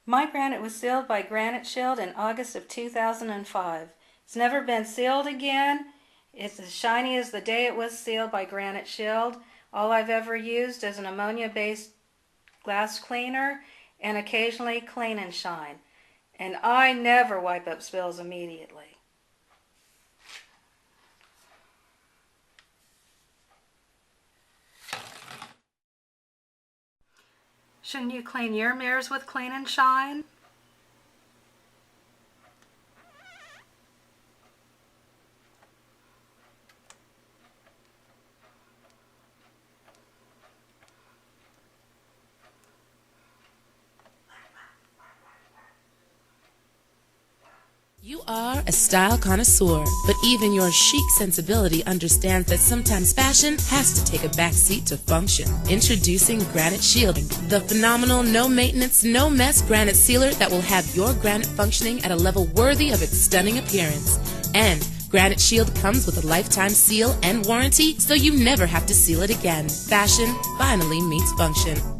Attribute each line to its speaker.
Speaker 1: My granite was sealed by Granite Shield in August of 2005. It's never been sealed again. It's as shiny as the day it was sealed by Granite Shield. All I've ever used is an ammonia-based glass cleaner and occasionally Clean and Shine. And I never wipe up spills immediately. Shouldn't you clean your mirrors with Clean and Shine?
Speaker 2: You are a style connoisseur, but even your chic sensibility understands that sometimes fashion has to take a backseat to function. Introducing Granite Shielding, the phenomenal no-maintenance, no-mess granite sealer that will have your granite functioning at a level worthy of its stunning appearance. And Granite Shield comes with a lifetime seal and warranty, so you never have to seal it again. Fashion finally meets function.